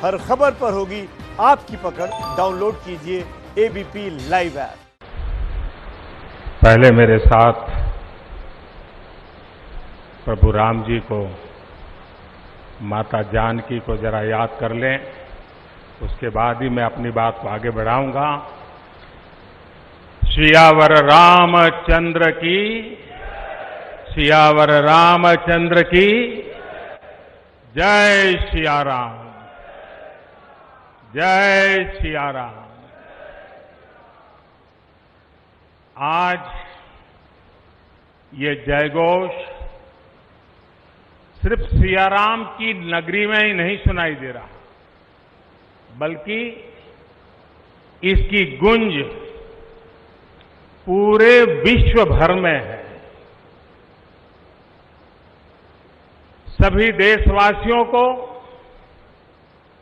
हर खबर पर होगी आपकी पकड़। डाउनलोड कीजिए एबीपी लाइव ऐप। पहले मेरे साथ प्रभु राम जी को, माता जानकी को जरा याद कर लें, उसके बाद ही मैं अपनी बात को आगे बढ़ाऊंगा। सियावर रामचंद्र की, सियावर रामचंद्र की जय सिया राम, जय सिया राम। आज ये जयघोष सिर्फ सियाराम की नगरी में ही नहीं सुनाई दे रहा, बल्कि इसकी गूंज पूरे विश्व भर में है। सभी देशवासियों को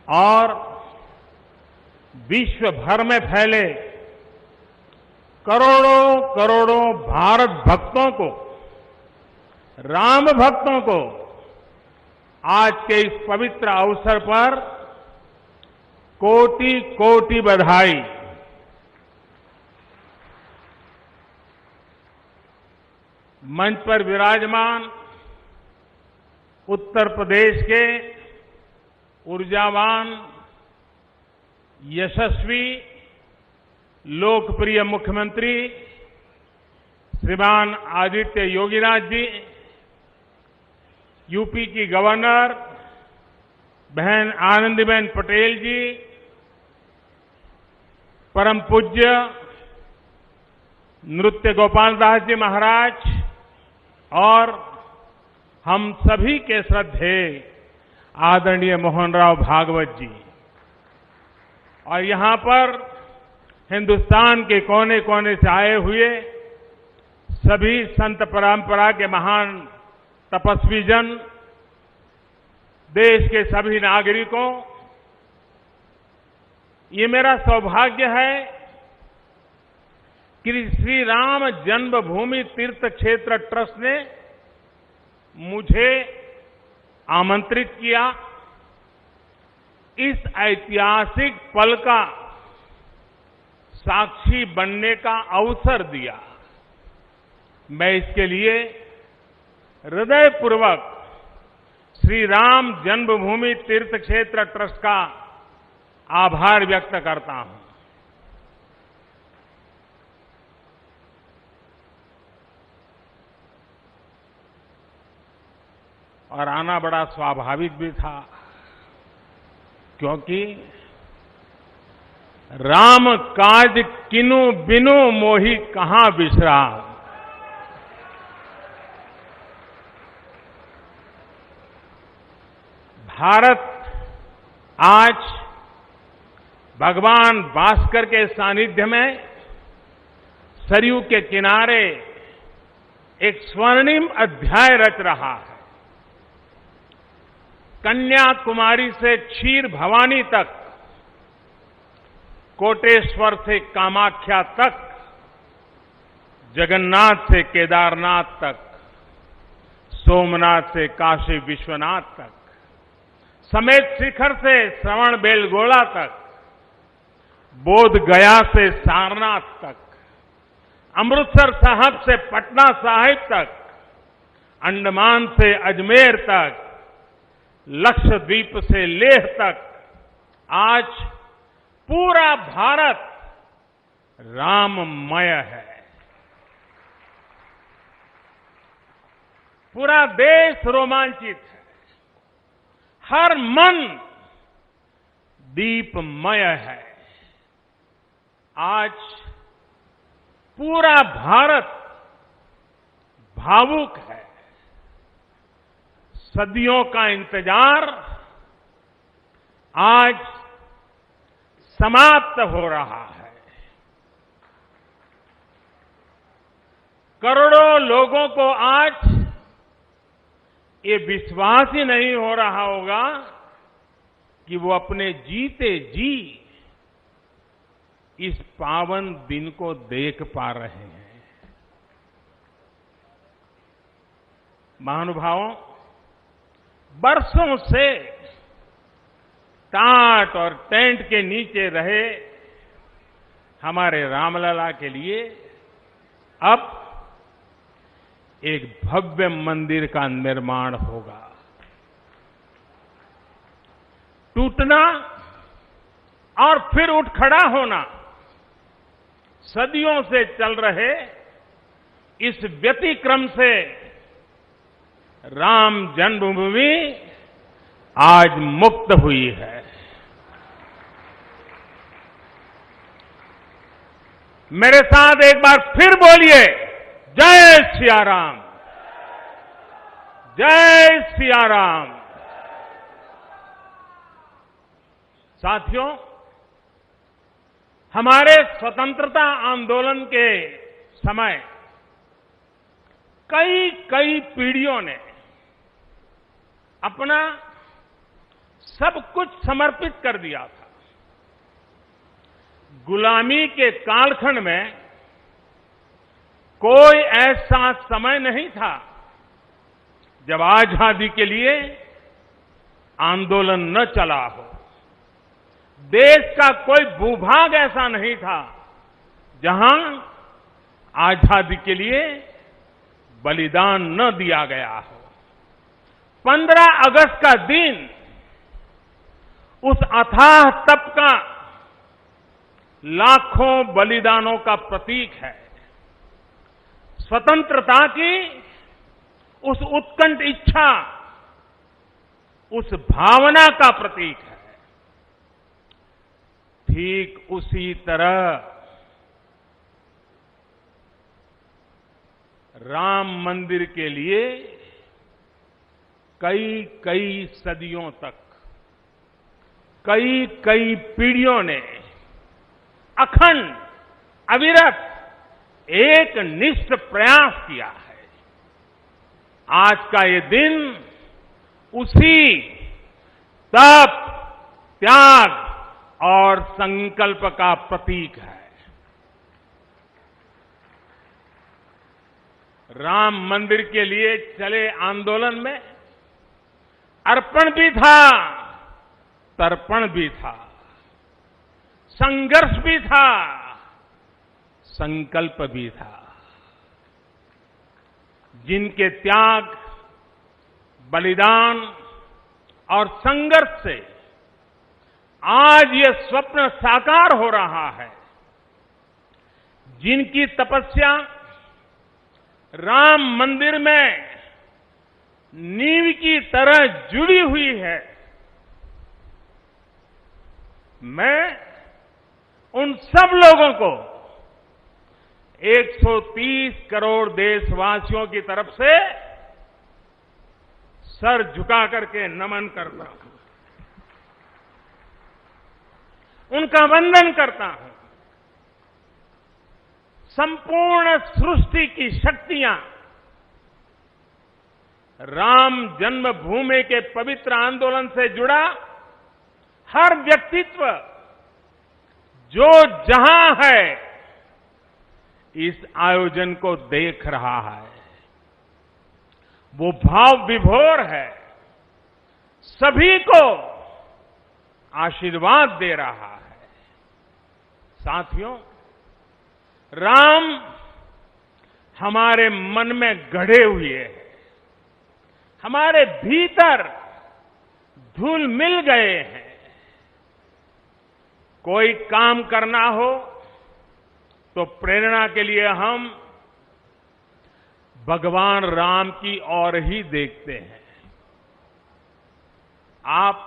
और विश्व भर में फैले करोड़ों करोड़ों भारत भक्तों को, राम भक्तों को आज के इस पवित्र अवसर पर कोटि कोटि बधाई। मंच पर विराजमान उत्तर प्रदेश के ऊर्जावान, यशस्वी, लोकप्रिय मुख्यमंत्री श्रीमान आदित्य योगीनाथ जी, यूपी की गवर्नर बहन आनंदीबेन पटेल जी, परम पूज्य नृत्य गोपाल दास जी महाराज और हम सभी के श्रद्धेय आदरणीय मोहनराव भागवत जी, और यहां पर हिंदुस्तान के कोने कोने से आए हुए सभी संत परंपरा के महान तपस्वी जन, देश के सभी नागरिकों, ये मेरा सौभाग्य है कि श्री राम जन्मभूमि तीर्थ क्षेत्र ट्रस्ट ने मुझे आमंत्रित किया, इस ऐतिहासिक पल का साक्षी बनने का अवसर दिया। मैं इसके लिए हृदयपूर्वक श्री राम जन्मभूमि तीर्थ क्षेत्र ट्रस्ट का आभार व्यक्त करता हूं। और आना बड़ा स्वाभाविक भी था, क्योंकि राम काज किनु बिनु मोहि कहां बिसरा। भारत आज भगवान भास्कर के सानिध्य में सरयू के किनारे एक स्वर्णिम अध्याय रच रहा है। कन्याकुमारी से क्षीर भवानी तक, कोटेश्वर से कामाख्या तक, जगन्नाथ से केदारनाथ तक, सोमनाथ से काशी विश्वनाथ तक, समेत शिखर से श्रवण बेलगोला तक, बोध गया से सारनाथ तक, अमृतसर साहब से पटना साहिब तक, अंडमान से अजमेर तक, लक्षद्वीप से लेह तक, आज पूरा भारत राममय है। पूरा देश रोमांचित है, हर मन दीपमय है। आज पूरा भारत भावुक है। सदियों का इंतजार आज समाप्त हो रहा है। करोड़ों लोगों को आज ये विश्वास ही नहीं हो रहा होगा कि वो अपने जीते जी इस पावन दिन को देख पा रहे हैं। महानुभावों, बरसों से टाट और टेंट के नीचे रहे हमारे रामलला के लिए अब एक भव्य मंदिर का निर्माण होगा। टूटना और फिर उठ खड़ा होना सदियों से चल रहे इस व्यतिक्रम से राम जन्मभूमि आज मुक्त हुई है। मेरे साथ एक बार फिर बोलिए, जय सिया राम, जय सिया राम। साथियों, हमारे स्वतंत्रता आंदोलन के समय कई पीढ़ियों ने अपना सब कुछ समर्पित कर दिया था। गुलामी के कालखंड में कोई ऐसा समय नहीं था जब आजादी के लिए आंदोलन न चला हो। देश का कोई भूभाग ऐसा नहीं था जहां आजादी के लिए बलिदान न दिया गया हो। 15 अगस्त का दिन उस अथाह तप का लाखों बलिदानों का प्रतीक है। स्वतंत्रता की उस उत्कंठ इच्छा, उस भावना का प्रतीक है। ठीक उसी तरह राम मंदिर के लिए कई सदियों तक कई पीढ़ियों ने अखंड अविरत एक निष्ठ प्रयास किया है। आज का ये दिन उसी तप, त्याग और संकल्प का प्रतीक है। राम मंदिर के लिए चले आंदोलन में अर्पण भी था, तर्पण भी था, संघर्ष भी था, संकल्प भी था। जिनके त्याग, बलिदान और संघर्ष से आज ये स्वप्न साकार हो रहा है, जिनकी तपस्या राम मंदिर में नींव की तरह जुड़ी हुई है, मैं उन सब लोगों को 130 करोड़ देशवासियों की तरफ से सर झुका करके नमन करता हूं, उनका वंदन करता हूं। संपूर्ण सृष्टि की शक्तियां राम जन्मभूमि के पवित्र आंदोलन से जुड़ा हर व्यक्तित्व जो जहां है इस आयोजन को देख रहा है, वो भाव विभोर है, सभी को आशीर्वाद दे रहा है। साथियों, राम हमारे मन में गढ़े हुए हैं, हमारे भीतर घुल मिल गए हैं। कोई काम करना हो तो प्रेरणा के लिए हम भगवान राम की ओर ही देखते हैं। आप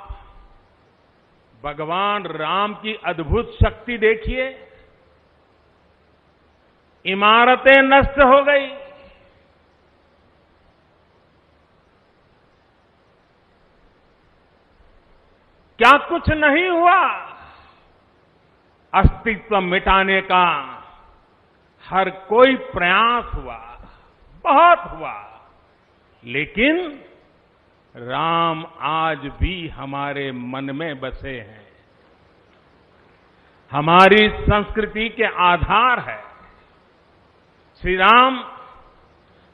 भगवान राम की अद्भुत शक्ति देखिए। इमारतें नष्ट हो गई, क्या कुछ नहीं हुआ? अस्तित्व मिटाने का हर कोई प्रयास हुआ, बहुत हुआ, लेकिन राम आज भी हमारे मन में बसे हैं, हमारी संस्कृति के आधार है। श्री राम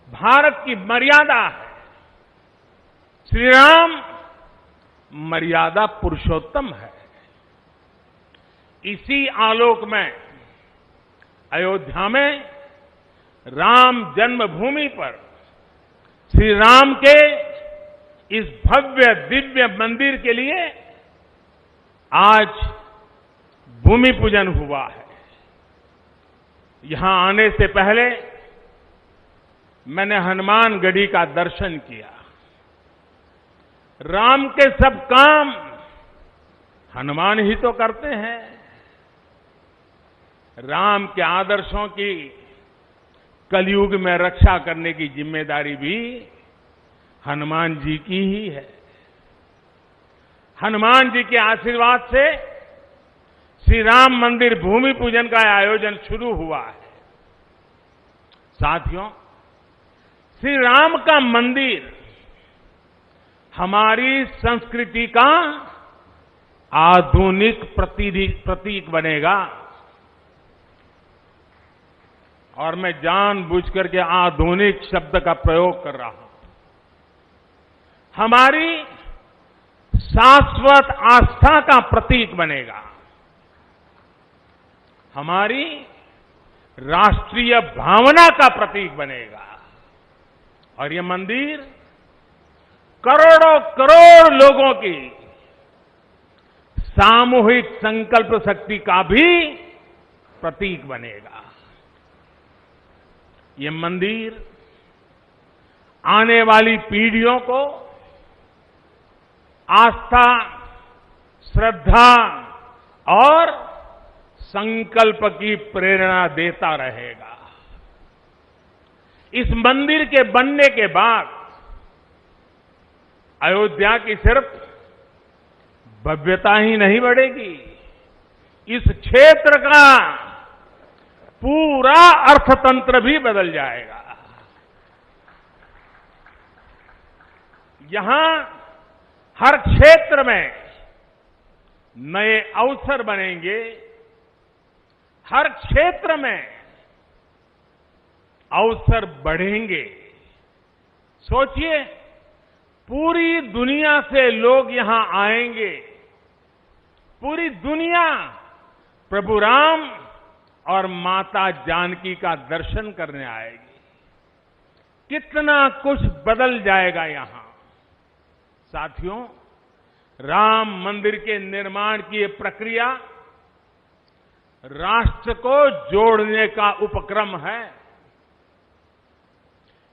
भारत की मर्यादा है। श्री राम मर्यादा पुरुषोत्तम है। इसी आलोक में अयोध्या में राम जन्मभूमि पर श्री राम के इस भव्य दिव्य मंदिर के लिए आज भूमि पूजन हुआ है। यहां आने से पहले मैंने हनुमानगढ़ी का दर्शन किया। राम के सब काम हनुमान ही तो करते हैं। राम के आदर्शों की कलयुग में रक्षा करने की जिम्मेदारी भी हनुमान जी की ही है। हनुमान जी के आशीर्वाद से श्री राम मंदिर भूमि पूजन का आयोजन शुरू हुआ है। साथियों, श्री राम का मंदिर हमारी संस्कृति का आधुनिक प्रतीक बनेगा। और मैं जानबूझकर के आधुनिक शब्द का प्रयोग कर रहा हूं। हमारी शाश्वत आस्था का प्रतीक बनेगा। हमारी राष्ट्रीय भावना का प्रतीक बनेगा। और ये मंदिर करोड़ों करोड़ लोगों की सामूहिक संकल्प शक्ति का भी प्रतीक बनेगा। ये मंदिर आने वाली पीढ़ियों को आस्था, श्रद्धा और संकल्प की प्रेरणा देता रहेगा। इस मंदिर के बनने के बाद अयोध्या की सिर्फ भव्यता ही नहीं बढ़ेगी, इस क्षेत्र का पूरा अर्थतंत्र भी बदल जाएगा। यहां हर क्षेत्र में नए अवसर बनेंगे। हर क्षेत्र में अवसर बढ़ेंगे। सोचिए, पूरी दुनिया से लोग यहां आएंगे। पूरी दुनिया प्रभु राम और माता जानकी का दर्शन करने आएगी। कितना कुछ बदल जाएगा यहां। साथियों, राम मंदिर के निर्माण की ये प्रक्रिया राष्ट्र को जोड़ने का उपक्रम है।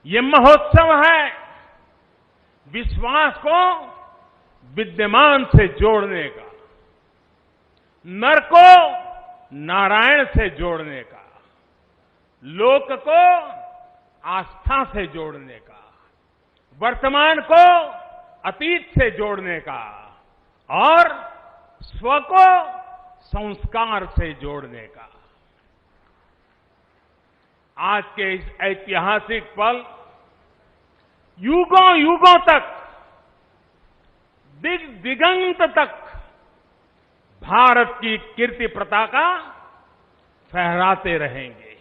ये महोत्सव है विश्वास को विद्यमान से जोड़ने का, नर को नारायण से जोड़ने का, लोक को आस्था से जोड़ने का, वर्तमान को अतीत से जोड़ने का और स्व को संस्कार से जोड़ने का। आज के इस ऐतिहासिक पल युगों युगों तक, दिग दिगंत तक भारत की कीर्ति पताका फहराते रहेंगे।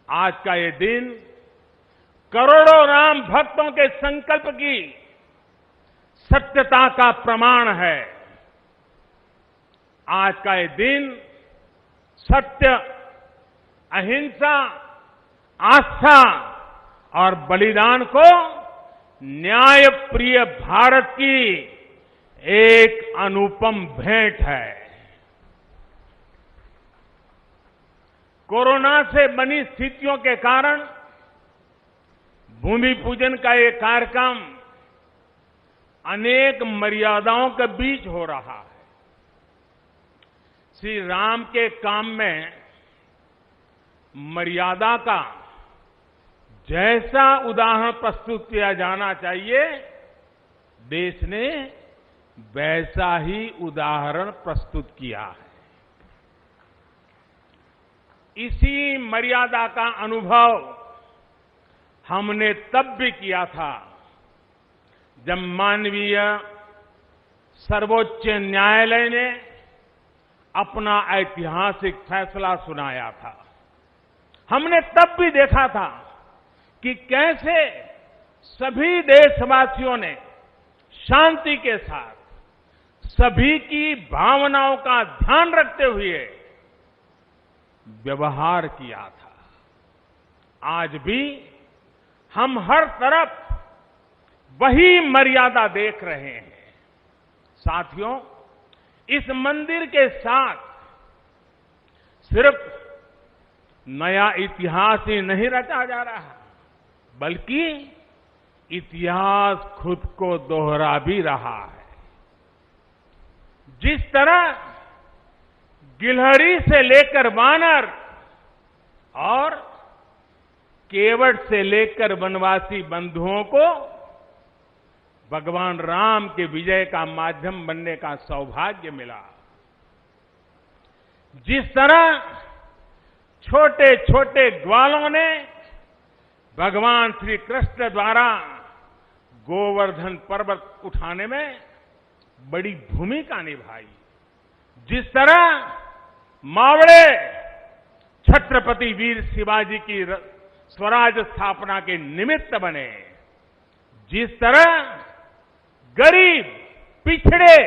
आज का ये दिन करोड़ों राम भक्तों के संकल्प की सत्यता का प्रमाण है। आज का ये दिन सत्य, अहिंसा, आस्था और बलिदान को न्याय प्रिय भारत की एक अनुपम भेंट है। कोरोना से बनी स्थितियों के कारण भूमि पूजन का ये कार्यक्रम अनेक मर्यादाओं के बीच हो रहा है। श्री राम के काम में मर्यादा का जैसा उदाहरण प्रस्तुत किया जाना चाहिए, देश ने वैसा ही उदाहरण प्रस्तुत किया है। इसी मर्यादा का अनुभव हमने तब भी किया था जब मानवीय सर्वोच्च न्यायालय ने अपना ऐतिहासिक फैसला सुनाया था। हमने तब भी देखा था कि कैसे सभी देशवासियों ने शांति के साथ सभी की भावनाओं का ध्यान रखते हुए व्यवहार किया था। आज भी हम हर तरफ वही मर्यादा देख रहे हैं। साथियों, इस मंदिर के साथ सिर्फ नया इतिहास ही नहीं रचा जा रहा, बल्कि इतिहास खुद को दोहरा भी रहा है। जिस तरह गिलहरी से लेकर वानर और केवट से लेकर वनवासी बंधुओं को भगवान राम के विजय का माध्यम बनने का सौभाग्य मिला, जिस तरह छोटे छोटे ग्वालों ने भगवान श्री कृष्ण द्वारा गोवर्धन पर्वत उठाने में बड़ी भूमिका निभाई, जिस तरह मावड़े छत्रपति वीर शिवाजी की स्वराज स्थापना के निमित्त बने, जिस तरह गरीब पिछड़े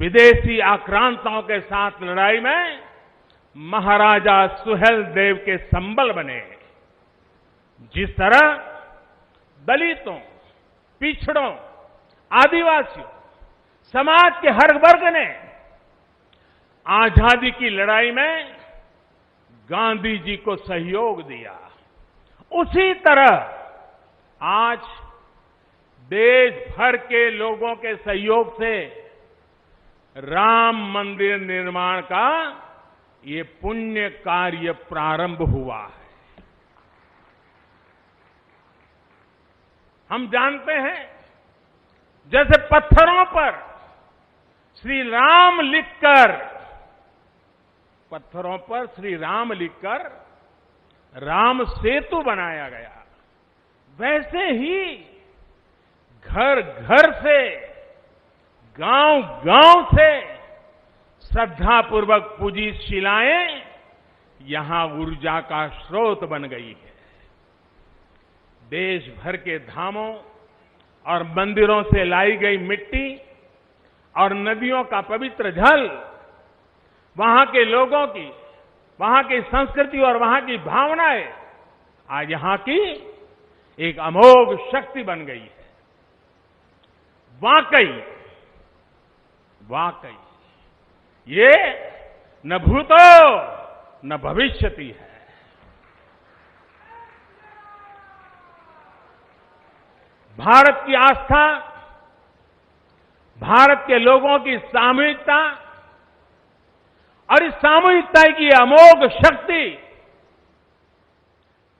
विदेशी आक्रांताओं के साथ लड़ाई में महाराजा सुहेल देव के संबल बने, जिस तरह दलितों, पिछड़ों, आदिवासियों, समाज के हर वर्ग ने आजादी की लड़ाई में गांधी जी को सहयोग दिया, उसी तरह आज देश भर के लोगों के सहयोग से राम मंदिर निर्माण का ये पुण्य कार्य प्रारंभ हुआ है। हम जानते हैं, जैसे पत्थरों पर श्री राम लिखकर राम सेतु बनाया गया, वैसे ही घर घर से, गांव गांव से श्रद्धापूर्वक पूजी शिलाएं यहां ऊर्जा का स्रोत बन गई है। देश भर के धामों और मंदिरों से लाई गई मिट्टी और नदियों का पवित्र जल वहां के लोगों की, वहां की संस्कृति और वहां की भावनाएं आज यहां की एक अमोघ शक्ति बन गई है। वाकई ये न भूतो न भविष्यति है। भारत की आस्था, भारत के लोगों की सामूहिकता और इस सामूहिकता की अमोघ शक्ति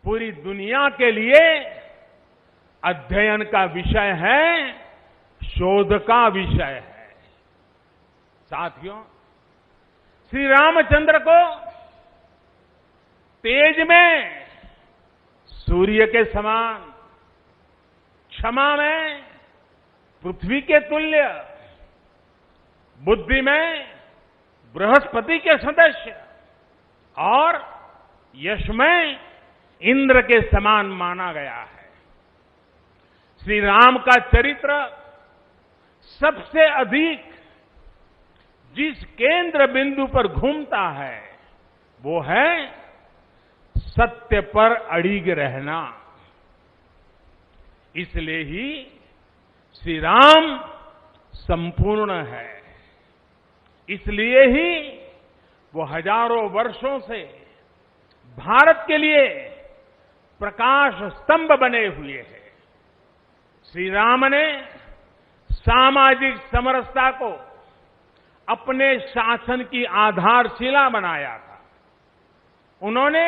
पूरी दुनिया के लिए अध्ययन का विषय है, शोध का विषय है। साथियों, श्री रामचंद्र को तेज में सूर्य के समान, क्षमा में पृथ्वी के तुल्य, बुद्धि में बृहस्पति के सदस्य और यश में इंद्र के समान माना गया है। श्री राम का चरित्र सबसे अधिक जिस केंद्र बिंदु पर घूमता है वो है सत्य पर अड़िग रहना। इसलिए ही श्री राम संपूर्ण है, इसलिए ही वो हजारों वर्षों से भारत के लिए प्रकाश स्तंभ बने हुए हैं। श्री राम ने सामाजिक समरसता को अपने शासन की आधारशिला बनाया था। उन्होंने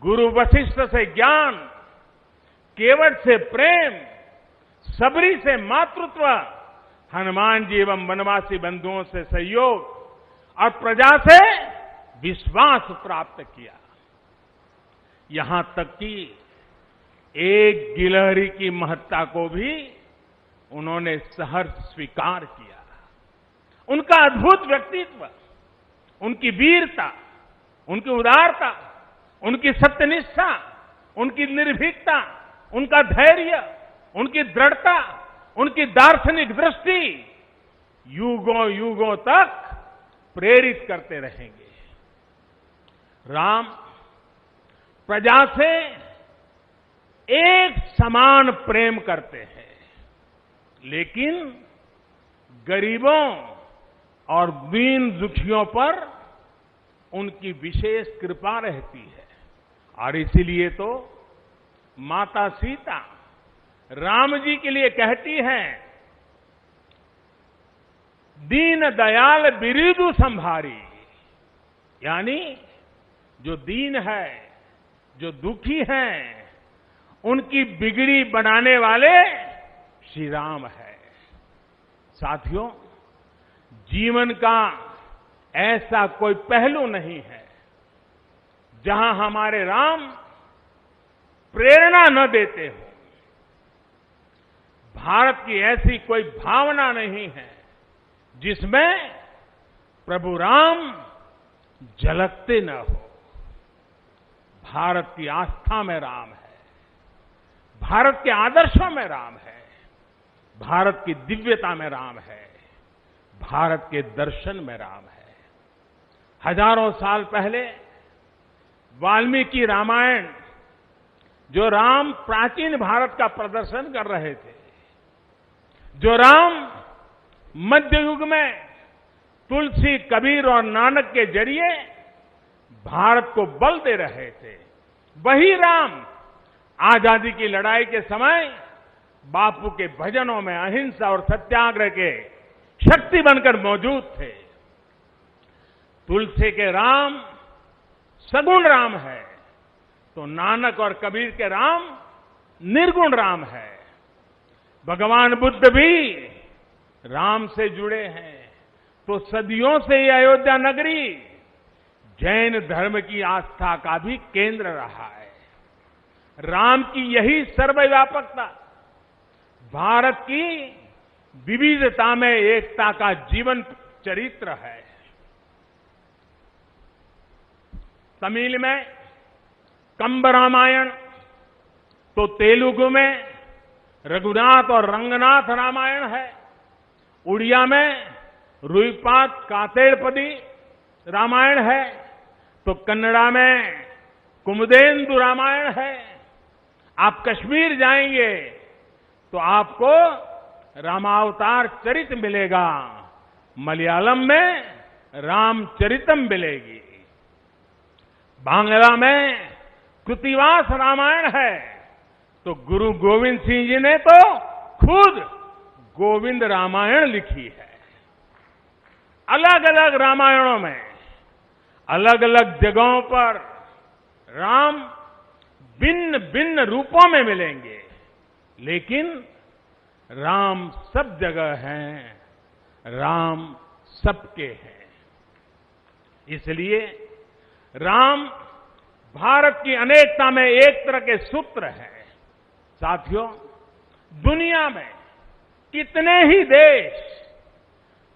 गुरु वशिष्ठ से ज्ञान, केवट से प्रेम, सबरी से मातृत्व, हनुमान जी एवं वनवासी बंधुओं से सहयोग और प्रजा से विश्वास प्राप्त किया। यहां तक कि एक गिलहरी की महत्ता को भी उन्होंने सहर्ष स्वीकार किया। उनका अद्भुत व्यक्तित्व, उनकी वीरता, उनकी उदारता, उनकी सत्यनिष्ठा, उनकी निर्भीकता, उनका धैर्य, उनकी दृढ़ता उनकी दार्शनिक दृष्टि युगों युगों तक प्रेरित करते रहेंगे। राम प्रजा से एक समान प्रेम करते हैं, लेकिन गरीबों और दीन दुखियों पर उनकी विशेष कृपा रहती है। और इसीलिए तो माता सीता राम जी के लिए कहती हैं, दीन दयाल बिरिदु संभारी, यानी जो दीन है, जो दुखी हैं, उनकी बिगड़ी बनाने वाले श्री राम है। साथियों, जीवन का ऐसा कोई पहलू नहीं है जहां हमारे राम प्रेरणा न देते हो। भारत की ऐसी कोई भावना नहीं है जिसमें प्रभु राम झलकते न हो। भारत की आस्था में राम है, भारत के आदर्शों में राम है, भारत की दिव्यता में राम है, भारत के दर्शन में राम है। हजारों साल पहले वाल्मीकि रामायण, जो राम प्राचीन भारत का प्रदर्शन कर रहे थे, जो राम मध्य युग में तुलसी, कबीर और नानक के जरिए भारत को बल दे रहे थे, वही राम आजादी की लड़ाई के समय बापू के भजनों में अहिंसा और सत्याग्रह के शक्ति बनकर मौजूद थे। तुलसी के राम सगुण राम है, तो नानक और कबीर के राम निर्गुण राम है। भगवान बुद्ध भी राम से जुड़े हैं, तो सदियों से ये अयोध्या नगरी जैन धर्म की आस्था का भी केंद्र रहा है। राम की यही सर्वव्यापकता भारत की विविधता में एकता का जीवन चरित्र है। तमिल में कंब रामायण, तो तेलुगु में रघुनाथ और रंगनाथ रामायण है। उड़िया में रुईपात कातेड़पदी रामायण है, तो कन्नड़ा में कुमुदेंदु रामायण है। आप कश्मीर जाएंगे तो आपको रामावतार चरित मिलेगा, मलयालम में रामचरितम मिलेगी, बांग्ला में कृतिवास रामायण है, तो गुरु गोविंद सिंह जी ने तो खुद गोविंद रामायण लिखी है। अलग अलग रामायणों में अलग अलग जगहों पर राम भिन्न भिन्न रूपों में मिलेंगे, लेकिन राम सब जगह हैं, राम सबके हैं। इसलिए राम भारत की अनेकता में एक तरह के सूत्र है। साथियों, दुनिया में कितने ही देश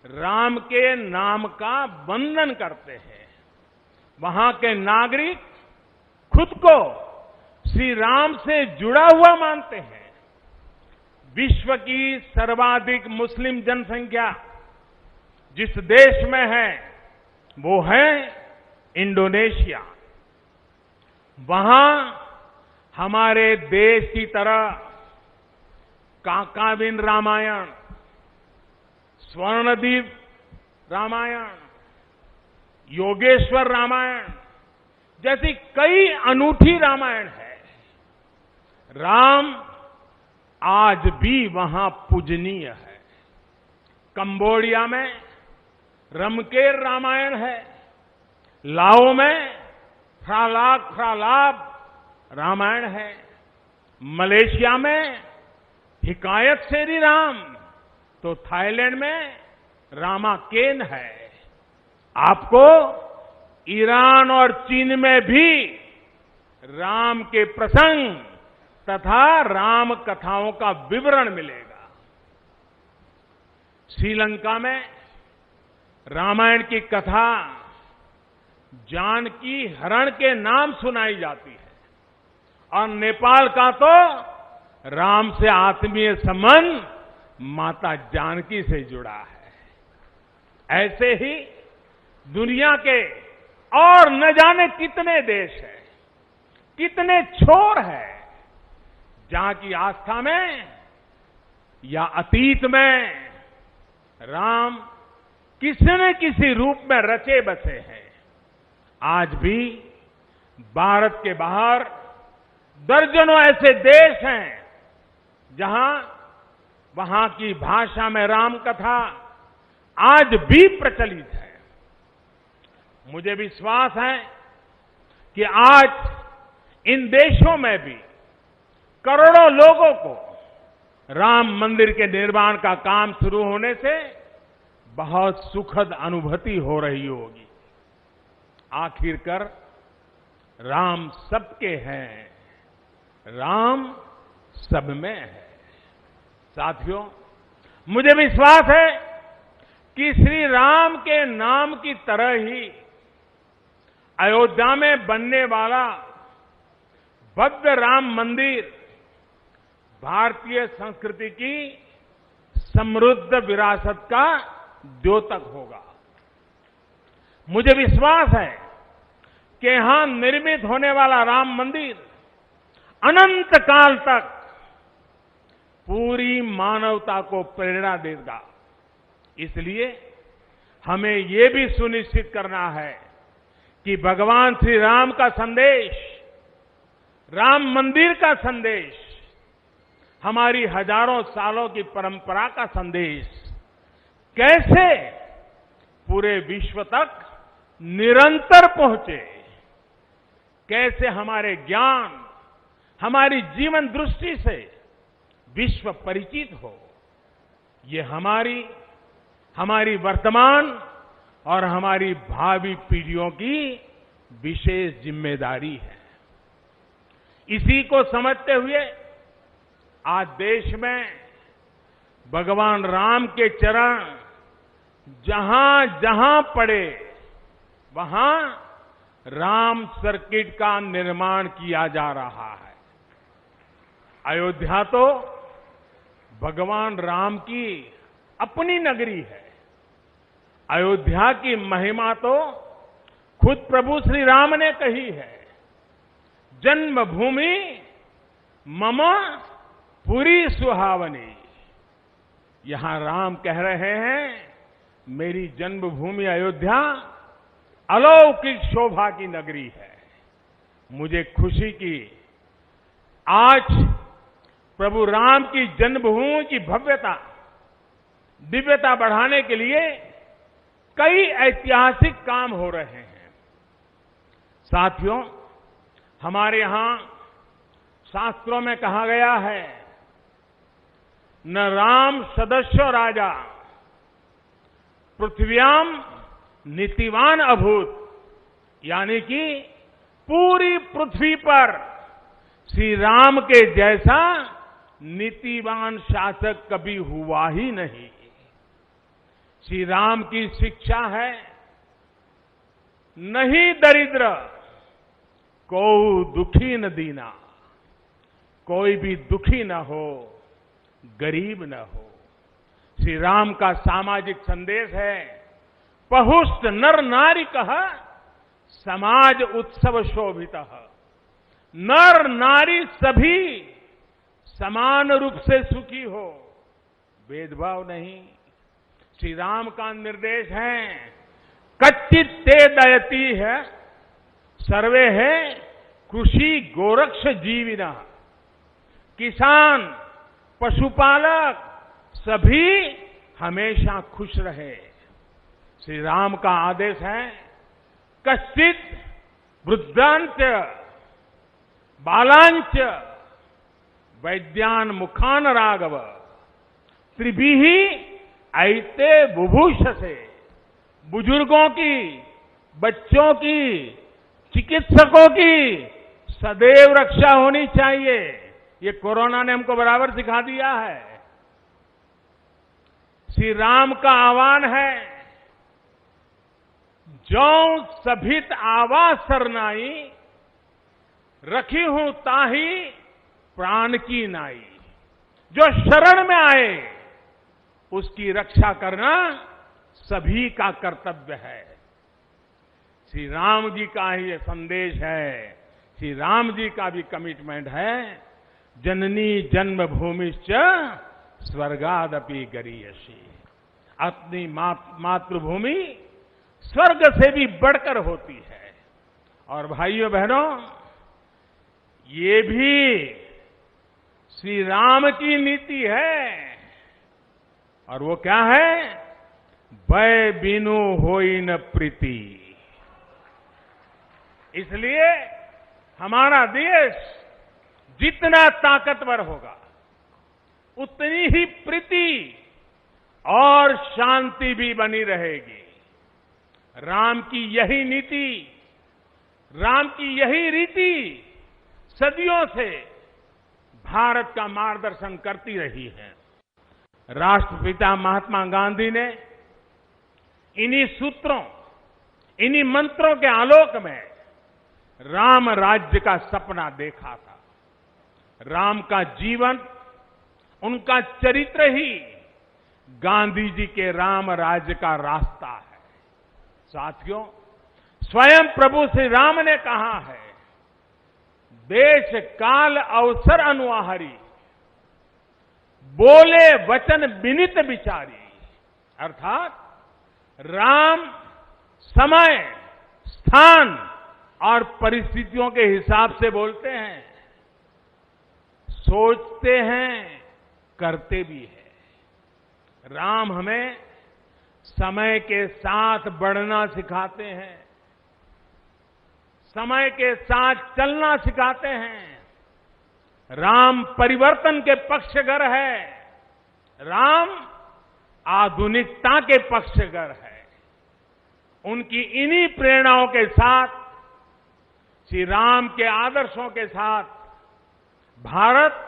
राम के नाम का वंदन करते हैं, वहां के नागरिक खुद को श्री राम से जुड़ा हुआ मानते हैं। विश्व की सर्वाधिक मुस्लिम जनसंख्या जिस देश में है वो है इंडोनेशिया। वहां हमारे देश की तरह काकाविन रामायण, स्वर्णदीप रामायण, योगेश्वर रामायण जैसी कई अनूठी रामायण है। राम आज भी वहां पूजनीय है। कंबोडिया में रमकेर रामायण है, लाओ में फ्रालाब रामायण है, मलेशिया में हिकायत शेरी राम, तो थाईलैंड में रामाकेन है। आपको ईरान और चीन में भी राम के प्रसंग तथा राम कथाओं का विवरण मिलेगा। श्रीलंका में रामायण की कथा जानकी हरण के नाम सुनाई जाती है, और नेपाल का तो राम से आत्मीय संबंध माता जानकी से जुड़ा है। ऐसे ही दुनिया के और न जाने कितने देश हैं, कितने छोर हैं, जहां की आस्था में या अतीत में राम किसी न किसी रूप में रचे बसे हैं। आज भी भारत के बाहर दर्जनों ऐसे देश हैं जहां वहां की भाषा में राम कथा आज भी प्रचलित है। मुझे विश्वास है कि आज इन देशों में भी करोड़ों लोगों को राम मंदिर के निर्माण का काम शुरू होने से बहुत सुखद अनुभूति हो रही होगी। आखिरकार राम सबके हैं, राम सब में है। साथियों, मुझे विश्वास है कि श्री राम के नाम की तरह ही अयोध्या में बनने वाला भव्य राम मंदिर भारतीय संस्कृति की समृद्ध विरासत का द्योतक होगा। मुझे विश्वास है कि यहां निर्मित होने वाला राम मंदिर अनंत काल तक पूरी मानवता को प्रेरणा देगा। इसलिए हमें ये भी सुनिश्चित करना है कि भगवान श्री राम का संदेश, राम मंदिर का संदेश, हमारी हजारों सालों की परंपरा का संदेश कैसे पूरे विश्व तक निरंतर पहुंचे, कैसे हमारे ज्ञान, हमारी जीवन दृष्टि से विश्व परिचित हो। ये हमारी वर्तमान और हमारी भावी पीढ़ियों की विशेष जिम्मेदारी है। इसी को समझते हुए आज देश में भगवान राम के चरण जहां जहां पड़े वहां राम सर्किट का निर्माण किया जा रहा है। अयोध्या तो भगवान राम की अपनी नगरी है। अयोध्या की महिमा तो खुद प्रभु श्री राम ने कही है। जन्मभूमि मम पुरी सुहावनी। यहां राम कह रहे हैं, मेरी जन्मभूमि अयोध्या अलौकिक शोभा की नगरी है। मुझे खुशी की आज प्रभु राम की जन्मभूमि की भव्यता, दिव्यता बढ़ाने के लिए कई ऐतिहासिक काम हो रहे हैं। साथियों, हमारे यहां शास्त्रों में कहा गया है, न राम सदस्यो राजा पृथ्व्याम नीतिवान अभूत। यानी कि पूरी पृथ्वी पर श्री राम के जैसा नीतिवान शासक कभी हुआ ही नहीं। श्री राम की शिक्षा है, नहीं दरिद्र को दुखी न दीना। कोई भी दुखी न हो, गरीब न हो। श्री राम का सामाजिक संदेश है, पहुष्ट नर नारी कह समाज उत्सव शोभित। नर नारी सभी समान रूप से सुखी हो, भेदभाव नहीं। श्री राम का निर्देश है, कच्चित ते दयती है सर्वे है कृषि गोरक्ष जीविना। किसान, पशुपालक सभी हमेशा खुश रहे। श्री राम का आदेश है, कश्चित वृद्धांच बालांच वैद्यान मुखान राघव त्रिभिही ऐते बुभूष से। बुजुर्गों की, बच्चों की, चिकित्सकों की सदैव रक्षा होनी चाहिए। ये कोरोना ने हमको बराबर सिखा दिया है। श्री राम का आह्वान है, जो सभित आवास सरनाई रखी हूं ताही प्राण की नाई। जो शरण में आए उसकी रक्षा करना सभी का कर्तव्य है। श्री राम जी का ही ये संदेश है, श्री राम जी का भी कमिटमेंट है, जननी जन्मभूमिश्च स्वर्गादपि गरीयसी। अपनी मातृभूमि स्वर्ग से भी बढ़कर होती है। और भाइयों बहनों, ये भी श्री राम की नीति है। और वो क्या है? भय बिनु होई न प्रीति। इसलिए हमारा देश जितना ताकतवर होगा, उतनी ही प्रीति और शांति भी बनी रहेगी। राम की यही नीति, राम की यही रीति सदियों से भारत का मार्गदर्शन करती रही है। राष्ट्रपिता महात्मा गांधी ने इन्हीं सूत्रों, इन्हीं मंत्रों के आलोक में राम राज्य का सपना देखा था। राम का जीवन, उनका चरित्र ही गांधी जी के राम राज्य का रास्ता है। साथियों, स्वयं प्रभु श्री राम ने कहा है, देश काल अवसर अनुआहारी, बोले वचन विनित विचारी। अर्थात राम समय, स्थान और परिस्थितियों के हिसाब से बोलते हैं, सोचते हैं, करते भी हैं। राम हमें समय के साथ बढ़ना सिखाते हैं, समय के साथ चलना सिखाते हैं। राम परिवर्तन के पक्षगर है, राम आधुनिकता के पक्षगर है। उनकी इन्हीं प्रेरणाओं के साथ, श्री राम के आदर्शों के साथ भारत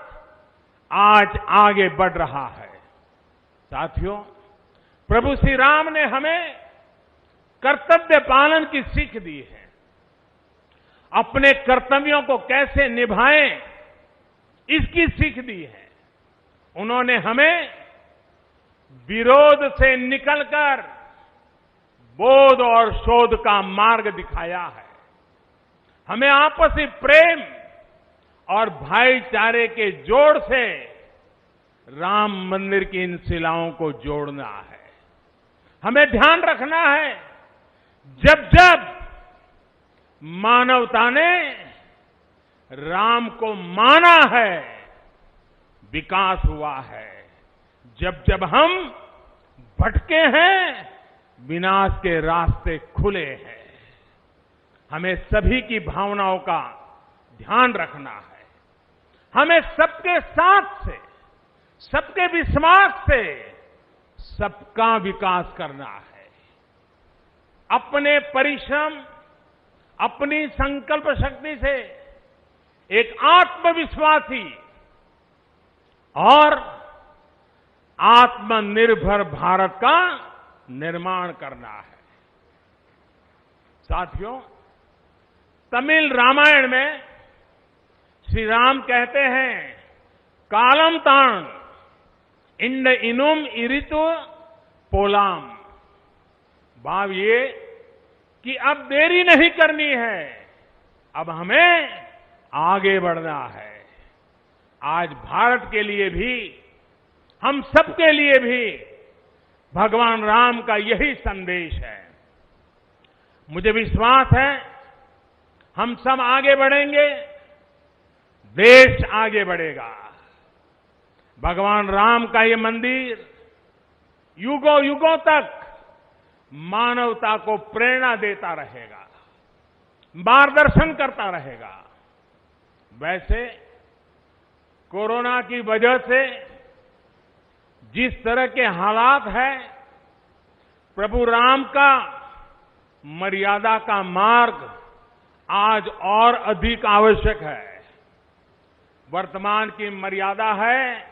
आज आगे बढ़ रहा है। साथियों, प्रभु श्री राम ने हमें कर्तव्य पालन की सीख दी है। अपने कर्तव्यों को कैसे निभाएं, इसकी सीख दी है। उन्होंने हमें विरोध से निकलकर बोध और शोध का मार्ग दिखाया है। हमें आपसी प्रेम और भाईचारे के जोड़ से राम मंदिर की इन शिलाओं को जोड़ना है। हमें ध्यान रखना है, जब जब मानवता ने राम को माना है, विकास हुआ है। जब जब हम भटके हैं, विनाश के रास्ते खुले हैं। हमें सभी की भावनाओं का ध्यान रखना है। हमें सबके साथ से, सबके विश्वास से सबका विकास करना है। अपने परिश्रम, अपनी संकल्प शक्ति से एक आत्मविश्वासी और आत्मनिर्भर भारत का निर्माण करना है। साथियों, तमिल रामायण में श्री राम कहते हैं, कालम ताण इंड इनुम इरितु पोलाम। भाव ये कि अब देरी नहीं करनी है, अब हमें आगे बढ़ना है। आज भारत के लिए भी, हम सबके लिए भी भगवान राम का यही संदेश है। मुझे विश्वास है, हम सब आगे बढ़ेंगे, देश आगे बढ़ेगा। भगवान राम का ये मंदिर युगों युगों तक मानवता को प्रेरणा देता रहेगा, मार्गदर्शन करता रहेगा। वैसे कोरोना की वजह से जिस तरह के हालात हैं, प्रभु राम का मर्यादा का मार्ग आज और अधिक आवश्यक है। वर्तमान की मर्यादा है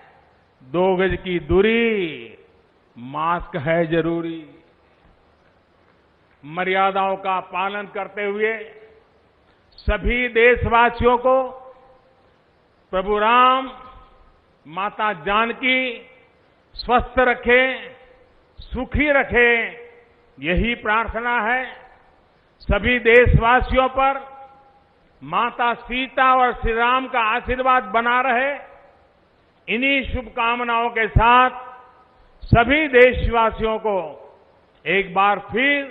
2 गज की दूरी, मास्क है जरूरी। मर्यादाओं का पालन करते हुए सभी देशवासियों को प्रभु राम, माता जानकी, स्वस्थ रखे, सुखी रखे, यही प्रार्थना है। सभी देशवासियों पर माता सीता और श्री राम का आशीर्वाद बना रहे। इन्हीं शुभकामनाओं के साथ सभी देशवासियों को एक बार फिर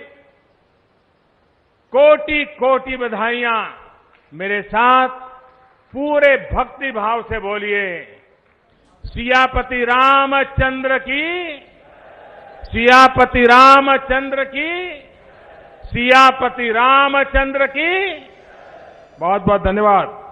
कोटि कोटि बधाइयां। मेरे साथ पूरे भक्ति भाव से बोलिए, सियापति रामचंद्र की, सियापति रामचंद्र की, सियापति रामचंद्र की। बहुत बहुत धन्यवाद।